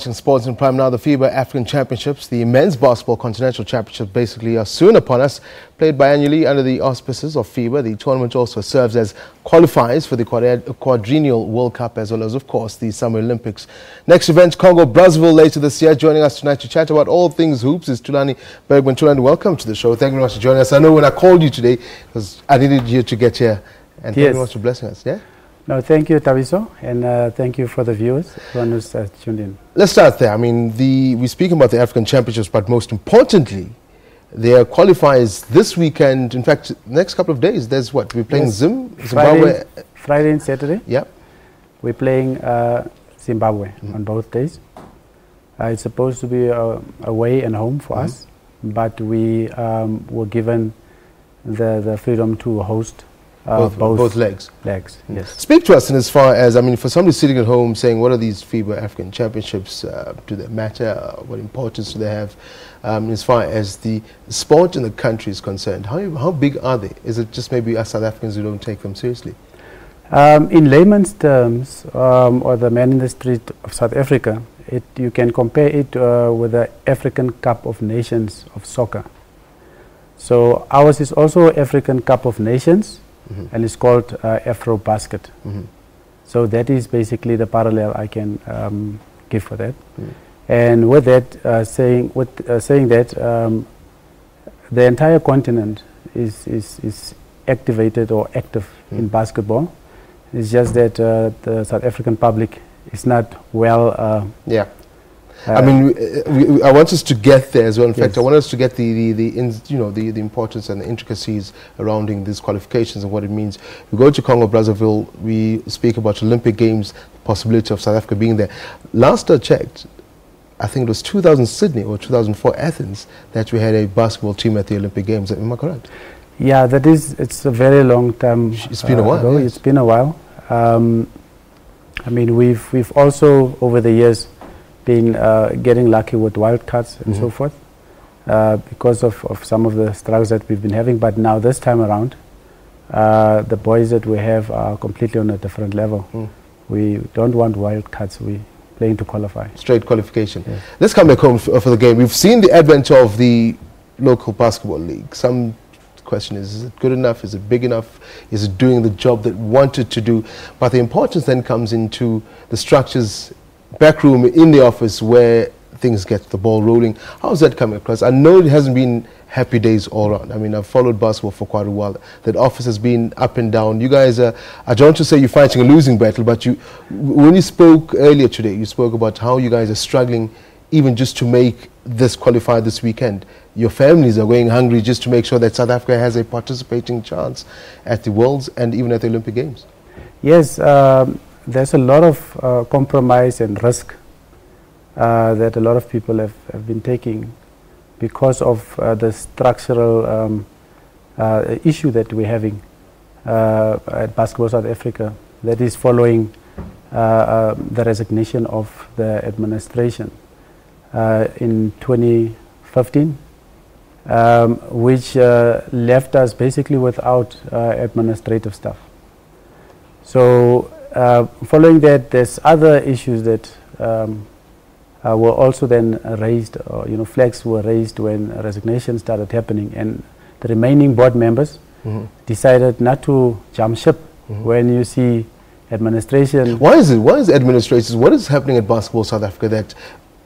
Watching sports in prime now, the FIBA African Championships, the men's basketball continental championship basically are soon upon us. Played biennially under the auspices of FIBA, the tournament also serves as qualifiers for the quadrennial World Cup as well as, of course, the Summer Olympics. Next event, Congo Brazzaville later this year. Joining us tonight to chat about all things hoops is Thulani Bergman. Thulani, welcome to the show. Thank you very much for joining us. I know when I called you today, because I needed you to get here. And thank you very much for blessing us. Yeah? No, thank you, Taviso, and thank you for the viewers who's tuned in. Let's start there. I mean, we're speaking about the African Championships, but most importantly, there are qualifiers this weekend. In fact, next couple of days, there's what? We're playing Zimbabwe. Friday and Saturday. Yeah. We're playing Zimbabwe on both days. It's supposed to be away and home for us, but we were given the freedom to host both legs. Yes. Speak to us in as far as, I mean, for somebody sitting at home saying, what are these FIBA African Championships? Do they matter? What importance do they have as far as the sport in the country is concerned? How big are they? Is it just maybe us South Africans who don't take them seriously? In layman's terms, or the man in the street of South Africa, you can compare it with the African Cup of Nations of soccer. So ours is also African Cup of Nations. And it's called Afro Basket. So that is basically the parallel I can give for that. And with that, saying that the entire continent is activated or active in basketball. It's just that the South African public is not well. I mean, I want us to get there as well. In fact, I want us to get the importance and the intricacies surrounding these qualifications and what it means. We go to Congo Brazzaville. We speak about Olympic Games, the possibility of South Africa being there. Last I checked, I think it was 2000 Sydney or 2004 Athens that we had a basketball team at the Olympic Games. Am I correct? Yeah, it's a very long time. It's been a while. Yes. It's been a while. I mean, we've also over the years been getting lucky with wild cards and so forth because of some of the struggles that we've been having. But now this time around, the boys that we have are completely on a different level. We don't want wild cards. We're playing to qualify. Straight qualification. Yes. Let's come back home for the game. We've seen the advent of the local basketball league. Some question is it good enough? Is it big enough? Is it doing the job that wanted to do? But the importance then comes into the structures, back room in the office where things get the ball rolling. How's that coming across? I know it hasn't been happy days all around. I mean, I've followed basketball for quite a while. That office has been up and down. You guys are, I don't want to say you're fighting a losing battle, but when you spoke earlier today, you spoke about how you guys are struggling even just to make this qualifier this weekend. Your families are going hungry just to make sure that South Africa has a participating chance at the Worlds and even at the Olympic Games. Yes, there's a lot of compromise and risk that a lot of people have been taking because of the structural issue that we're having at Basketball South Africa that is following the resignation of the administration in 2015, which left us basically without administrative staff. So following that, there's other issues that were also then raised, or, flags were raised when resignation started happening, and the remaining board members decided not to jump ship when you see administration. Why is administrators, what is happening at Basketball South Africa that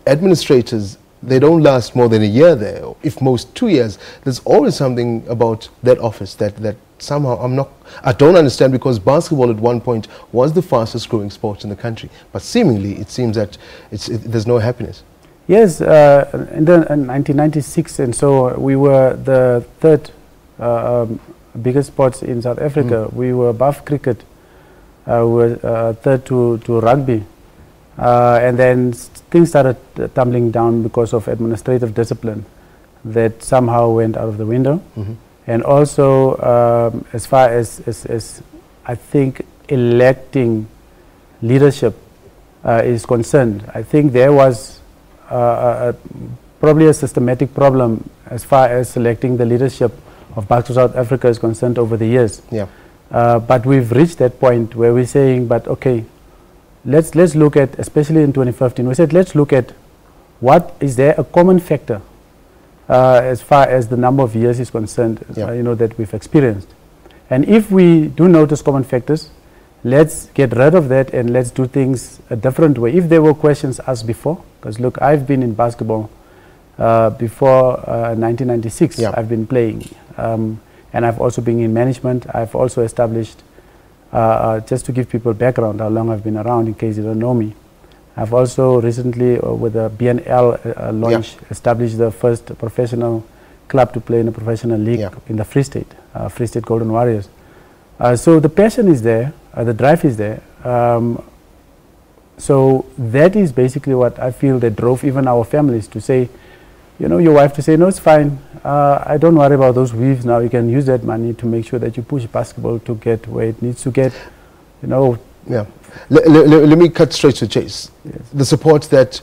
administrators, they don't last more than a year there, if most 2 years? There's always something about that office that somehow I don't understand, because basketball at one point was the fastest growing sport in the country, but seemingly it seems that there's no happiness. Yes, in 1996, and so we were the third biggest sports in South Africa. We were above cricket, we were third to rugby, and then things started tumbling down because of administrative discipline that somehow went out of the window. And also, as far as I think electing leadership is concerned, I think there was probably a systematic problem as far as selecting the leadership of Basketball South Africa is concerned over the years. But we've reached that point where we're saying, but okay, let's look at, especially in 2015, we said let's look at what is there a common factor as far as the number of years is concerned, you know, that we've experienced. And if we do notice common factors, let's get rid of that and let's do things a different way. If there were questions asked before, because look, I've been in basketball before 1996, I've been playing. And I've also been in management. I've also established, just to give people background, how long I've been around in case you don't know me. I've also recently, with the BNL launch, established the first professional club to play in a professional league in the Free State Golden Warriors. So the passion is there, the drive is there. So that is basically what I feel that drove even our families to say, you know, your wife to say, no, it's fine. I don't worry about those weaves now. You can use that money to make sure that you push basketball to get where it needs to get, you know. Yeah. Let me cut straight to the chase. Yes. The support that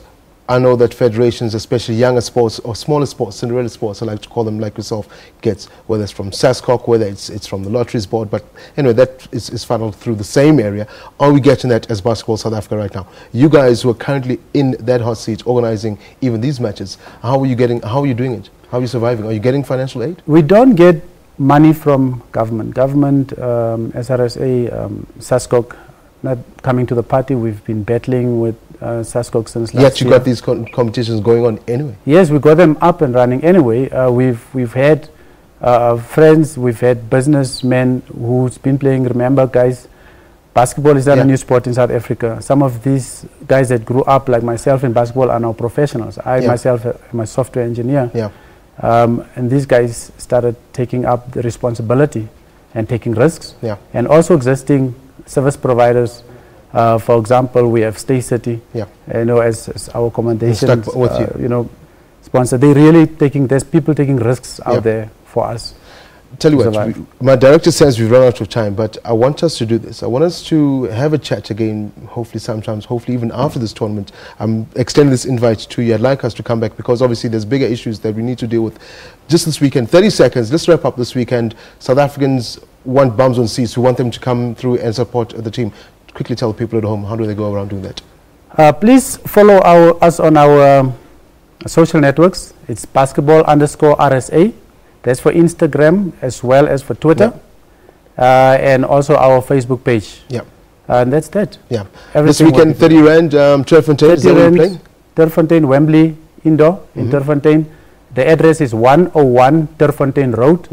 I know that federations, especially younger sports or smaller sports, Cinderella sports, I like to call them, like yourself, gets, whether it's from SASCOC, whether it's from the Lotteries Board, but anyway, that is funneled through the same area. Are we getting that as Basketball South Africa right now? You guys who are currently in that hot seat organizing even these matches, how are you doing it? How are you surviving? Are you getting financial aid? We don't get money from government. SRSA, SASCOC, not coming to the party. We've been battling with SASCOC since last year. Yet you got these competitions going on anyway. Yes, we got them up and running anyway. We've had friends, we've had businessmen who's been playing. Remember, guys, basketball is not a new sport in South Africa. Some of these guys that grew up like myself in basketball are now professionals. I myself am a software engineer. And these guys started taking up the responsibility and taking risks. And also existing service providers. For example, we have Stay City, you know, as our commendation, you know, sponsor. They really there's people taking risks out there for us. Tell you what, my director says we've run out of time, but I want us to do this. I want us to have a chat again, hopefully sometimes, hopefully even after this tournament. I'm extending this invite to you. I'd like us to come back because obviously there's bigger issues that we need to deal with just this weekend. 30 seconds, let's wrap up this weekend. South Africans want bums on seats. We want them to come through and support the team. Quickly tell people at home, how do they go around doing that? Please follow us on our social networks. It's basketball_RSA. That's for Instagram as well as for Twitter. And also our Facebook page. And that's that. This weekend, 30 Rand, Turffontein. Is that where you're playing? Turffontein, Wembley, indoor in Turffontein. The address is 101 Turffontein Road.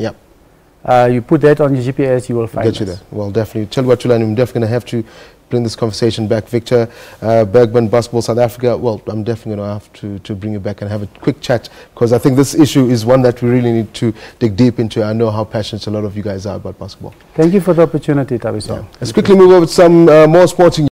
You put that on your GPS, you will find us. Get you there. Well, definitely. Tell you what, Thulani, I'm definitely going to have to bring this conversation back. Victor, Bergman, Basketball South Africa, well, I'm definitely going to have to bring you back and have a quick chat because I think this issue is one that we really need to dig deep into. I know how passionate a lot of you guys are about basketball. Thank you for the opportunity, Tabiso. Let's quickly move over to some more sporting